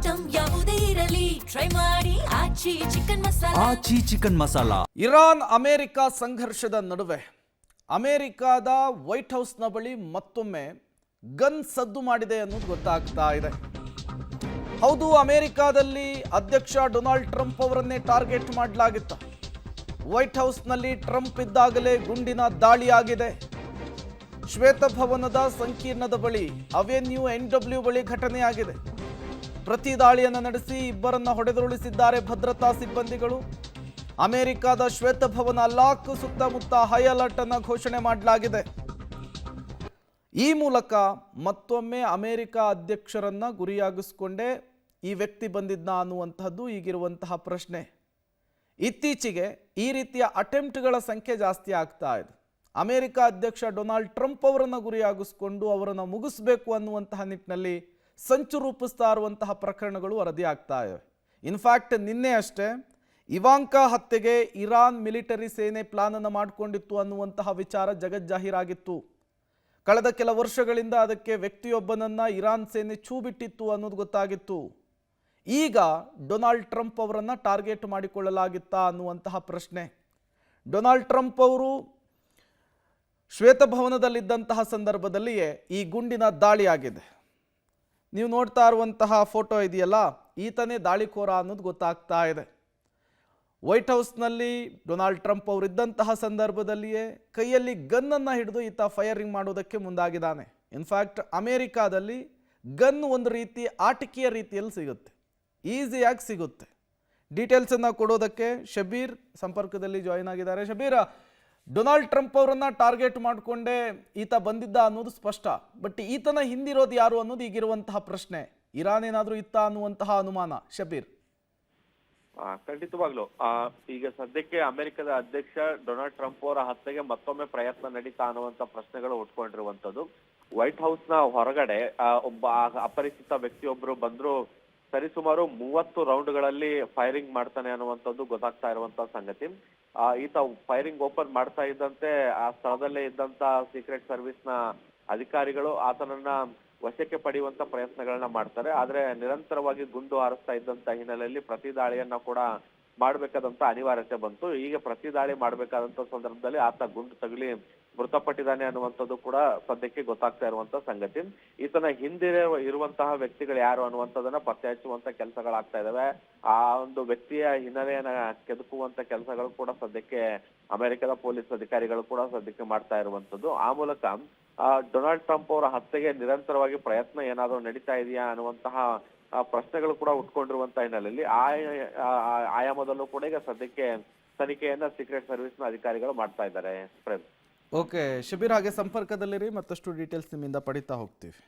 Item ಯಾವುದೇ ಇರಲಿ try ಮಾಡಿ ಆಚಿ ಚಿಕನ್ ಮಸಾಲಾ. ಆಚಿ ಚಿಕನ್ ಮಸಾಲಾ. ಇರಾನ್ ಅಮೆರಿಕ ಸಂಘರ್ಷದ ನಡುವೆ ಅಮೆರಿಕಾದ ವೈಟ್ ಹೌಸ್ನ ಬಳಿ ಮತ್ತೊಮ್ಮೆ ಗನ್ ಸದ್ದು ಮಾಡಿದೆ ಅನ್ನೋದು ಗೊತ್ತಾಗ್ತಾ ಇದೆ. ಹೌದು, ಅಮೆರಿಕಾದಲ್ಲಿ ಅಧ್ಯಕ್ಷ ಡೊನಾಲ್ಡ್ ಟ್ರಂಪ್ ಅವರನ್ನೇ ಟಾರ್ಗೆಟ್ ಮಾಡಲಾಗಿತ್ತು. ವೈಟ್ ಹೌಸ್ನಲ್ಲಿ ಟ್ರಂಪ್ ಇದ್ದಾಗಲೇ ಗುಂಡಿನ ದಾಳಿಯಾಗಿದೆ. ಶ್ವೇತಭವನದ ಸಂಕೀರ್ಣದ ಬಳಿ ಅವೆನ್ಯೂ NW ಬಳಿ ಘಟನೆಯಾಗಿದೆ. ಪ್ರತಿ ದಾಳಿಯನ್ನು ನಡೆಸಿ ಇಬ್ಬರನ್ನ ಹೊಡೆದುರುಳಿಸಿದ್ದಾರೆ ಭದ್ರತಾ ಸಿಬ್ಬಂದಿಗಳು. ಅಮೆರಿಕದ ಶ್ವೇತಭವನ ಲಾಕ್ ಸುತ್ತಮುತ್ತ ಹೈ ಅಲರ್ಟ್ ಅನ್ನು ಘೋಷಣೆ ಮಾಡಲಾಗಿದೆ. ಈ ಮೂಲಕ ಮತ್ತೊಮ್ಮೆ ಅಮೆರಿಕ ಅಧ್ಯಕ್ಷರನ್ನ ಗುರಿಯಾಗಿಸಿಕೊಂಡೇ ಈ ವ್ಯಕ್ತಿ ಬಂದಿದ್ದ ಅನ್ನುವಂತಹದ್ದು ಈಗಿರುವಂತಹ ಪ್ರಶ್ನೆ. ಇತ್ತೀಚೆಗೆ ಈ ರೀತಿಯ ಅಟೆಂಪ್ಟ್ಗಳ ಸಂಖ್ಯೆ ಜಾಸ್ತಿ ಆಗ್ತಾ ಇದೆ. ಅಮೆರಿಕ ಅಧ್ಯಕ್ಷ ಡೊನಾಲ್ಡ್ ಟ್ರಂಪ್ ಅವರನ್ನು ಗುರಿಯಾಗಿಸಿಕೊಂಡು ಅವರನ್ನು ಮುಗಿಸಬೇಕು ಅನ್ನುವಂತಹ ನಿಟ್ಟಿನಲ್ಲಿ ಸಂಚು ರೂಪಿಸ್ತಾ ಇರುವಂತಹ ಪ್ರಕರಣಗಳು ವರದಿ ಆಗ್ತಾ ಇವೆ. ಇನ್ಫ್ಯಾಕ್ಟ್ ನಿನ್ನೆ ಅಷ್ಟೇ ಇವಾಂಕಾ ಹತ್ಯೆಗೆ ಇರಾನ್ ಮಿಲಿಟರಿ ಸೇನೆ ಪ್ಲಾನ್ ಅನ್ನು ಮಾಡಿಕೊಂಡಿತ್ತು ಅನ್ನುವಂತಹ ವಿಚಾರ ಜಗಜ್ಜಾಹೀರಾಗಿತ್ತು. ಕಳೆದ ಕೆಲ ವರ್ಷಗಳಿಂದ ಅದಕ್ಕೆ ವ್ಯಕ್ತಿಯೊಬ್ಬನನ್ನ ಇರಾನ್ ಸೇನೆ ಛೂ ಬಿಟ್ಟಿತ್ತು ಅನ್ನೋದು ಗೊತ್ತಾಗಿತ್ತು. ಈಗ ಡೊನಾಲ್ಡ್ ಟ್ರಂಪ್ ಅವರನ್ನ ಟಾರ್ಗೆಟ್ ಮಾಡಿಕೊಳ್ಳಲಾಗಿತ್ತಾ ಅನ್ನುವಂತಹ ಪ್ರಶ್ನೆ. ಡೊನಾಲ್ಡ್ ಟ್ರಂಪ್ ಅವರು ಶ್ವೇತಭವನದಲ್ಲಿದ್ದಂತಹ ಸಂದರ್ಭದಲ್ಲಿಯೇ ಈ ಗುಂಡಿನ ದಾಳಿಯಾಗಿದೆ. ನೀವು ನೋಡ್ತಾ ಇರುವಂತಹ ಫೋಟೋ ಇದೆಯಲ್ಲ, ಈತನೇ ದಾಳಿಕೋರ ಅನ್ನೋದು ಗೊತ್ತಾಗ್ತಾ ಇದೆ. ವೈಟ್ ಹೌಸ್ನಲ್ಲಿ ಡೊನಾಲ್ಡ್ ಟ್ರಂಪ್ ಅವರು ಇದ್ದಂತಹ ಸಂದರ್ಭದಲ್ಲಿಯೇ ಕೈಯಲ್ಲಿ ಗನ್ನನ್ನು ಹಿಡಿದು ಈತ ಫೈರಿಂಗ್ ಮಾಡೋದಕ್ಕೆ ಮುಂದಾಗಿದ್ದಾನೆ. ಇನ್ಫ್ಯಾಕ್ಟ್ ಅಮೇರಿಕಾದಲ್ಲಿ ಗನ್ ಒಂದು ರೀತಿ ಆಟಿಕೆಯ ರೀತಿಯಲ್ಲಿ ಸಿಗುತ್ತೆ, ಈಸಿಯಾಗಿ ಸಿಗುತ್ತೆ. ಡೀಟೇಲ್ಸನ್ನು ಕೊಡೋದಕ್ಕೆ ಶಬೀರ್ ಸಂಪರ್ಕದಲ್ಲಿ ಜಾಯಿನ್ ಆಗಿದ್ದಾರೆ. ಶಬೀರ್, ಡೊನಾಲ್ಡ್ ಟ್ರಂಪ್ ಅವರನ್ನ ಟಾರ್ಗೆಟ್ ಮಾಡಿಕೊಂಡೇ ಈತ ಬಂದಿದ್ದ ಅನ್ನೋದು ಸ್ಪಷ್ಟ. ಬಟ್ ಈತನ ಹಿಂದಿರೋದು ಯಾರು ಅನ್ನೋದು ಈಗಿರುವಂತಹ ಪ್ರಶ್ನೆ. ಇರಾನ್ ಏನಾದರೂ ಇತ್ತ ಅನ್ನುವಂತಹ ಅನುಮಾನ. ಶಬೀರ್, ಖಂಡಿತವಾಗ್ಲು ಈಗ ಸದ್ಯಕ್ಕೆ ಅಮೆರಿಕದ ಅಧ್ಯಕ್ಷ ಡೊನಾಲ್ಡ್ ಟ್ರಂಪ್ ಅವರ ಹತ್ಯೆಗೆ ಮತ್ತೊಮ್ಮೆ ಪ್ರಯತ್ನ ನಡೀತಾ ಅನ್ನುವಂತ ಪ್ರಶ್ನೆಗಳು ಉಟ್ಕೊಂಡಿರುವಂತದ್ದು. ವೈಟ್ ಹೌಸ್ ನ ಹೊರಗಡೆ ಒಬ್ಬ ಅಪರಿಚಿತ ವ್ಯಕ್ತಿಯೊಬ್ರು ಬಂದ್ರು ಸರಿಸುಮಾರು 30 ರೌಂಡ್ಗಳಲ್ಲಿ ಫೈರಿಂಗ್ ಮಾಡ್ತಾನೆ ಅನ್ನುವಂಥದ್ದು ಗೊತ್ತಾಗ್ತಾ ಇರುವಂತ ಸಂಗತಿ. ಈತ ಫೈರಿಂಗ್ ಓಪನ್ ಮಾಡ್ತಾ ಇದ್ದಂತೆ ಆ ಸ್ಥಳದಲ್ಲೇ ಇದ್ದಂತ ಸೀಕ್ರೆಟ್ ಸರ್ವಿಸ್ ನ ಅಧಿಕಾರಿಗಳು ಆತನನ್ನ ವಶಕ್ಕೆ ಪಡೆಯುವಂತ ಪ್ರಯತ್ನಗಳನ್ನ ಮಾಡ್ತಾರೆ. ಆದ್ರೆ ನಿರಂತರವಾಗಿ ಗುಂಡು ಹಾರಿಸ್ತಾ ಇದ್ದಂತ ಹಿನ್ನೆಲೆಯಲ್ಲಿ ಪ್ರತಿ ದಾಳಿಯನ್ನ ಕೂಡ ಮಾಡ್ಬೇಕಾದಂತ ಅನಿವಾರ್ಯತೆ ಬಂತು. ಈಗ ಪ್ರತಿ ದಾಳಿ ಮಾಡ್ಬೇಕಾದಂತ ಸಂದರ್ಭದಲ್ಲಿ ಆತ ಗುಂಡು ತಗುಲಿ ಮೃತಪಟ್ಟಿದ್ದಾನೆ ಅನ್ನುವಂಥದ್ದು ಕೂಡ ಸದ್ಯಕ್ಕೆ ಗೊತ್ತಾಗ್ತಾ ಇರುವಂತ ಸಂಗತಿ. ಈತನ ಹಿಂದೆ ಇರುವಂತಹ ವ್ಯಕ್ತಿಗಳು ಯಾರು ಅನ್ನುವಂಥದ್ದನ್ನ ಪತ್ತೆ ಹಚ್ಚುವಂತ ಕೆಲಸಗಳಾಗ್ತಾ ಇದಾವೆ. ಆ ಒಂದು ವ್ಯಕ್ತಿಯ ಹಿನ್ನೆಲೆಯನ್ನ ಕೆದಕುವಂತ ಕೆಲಸಗಳು ಕೂಡ ಸದ್ಯಕ್ಕೆ ಅಮೆರಿಕದ ಪೊಲೀಸ್ ಅಧಿಕಾರಿಗಳು ಕೂಡ ಸದ್ಯಕ್ಕೆ ಮಾಡ್ತಾ ಇರುವಂತದ್ದು. ಆ ಮೂಲಕ ಡೊನಾಲ್ಡ್ ಟ್ರಂಪ್ ಅವರ ಹತ್ಯೆಗೆ ನಿರಂತರವಾಗಿ ಪ್ರಯತ್ನ ಏನಾದರೂ ನಡೀತಾ ಇದೆಯಾ ಅನ್ನುವಂತಹ ಪ್ರಶ್ನೆಗಳು ಕೂಡ ಉಟ್ಕೊಂಡಿರುವಂತ ಹಿನ್ನೆಲೆಯಲ್ಲಿ ಆಯಾಮದಲ್ಲೂ ಕೂಡ ಈಗ ಸದ್ಯಕ್ಕೆ ತನಿಖೆಯನ್ನ ಸೀಕ್ರೆಟ್ ಸರ್ವಿಸ್ ನ ಅಧಿಕಾರಿಗಳು ಮಾಡ್ತಾ ಇದ್ದಾರೆ. ಓಕೆ ಶಬೀರ್, ಹಾಗೆ ಸಂಪರ್ಕದಲ್ಲಿರಿ, ಮತ್ತಷ್ಟು ಡೀಟೇಲ್ಸ್ ನಿಮ್ಮಿಂದ ಪಡಿತಾ ಹೋಗ್ತೀವಿ.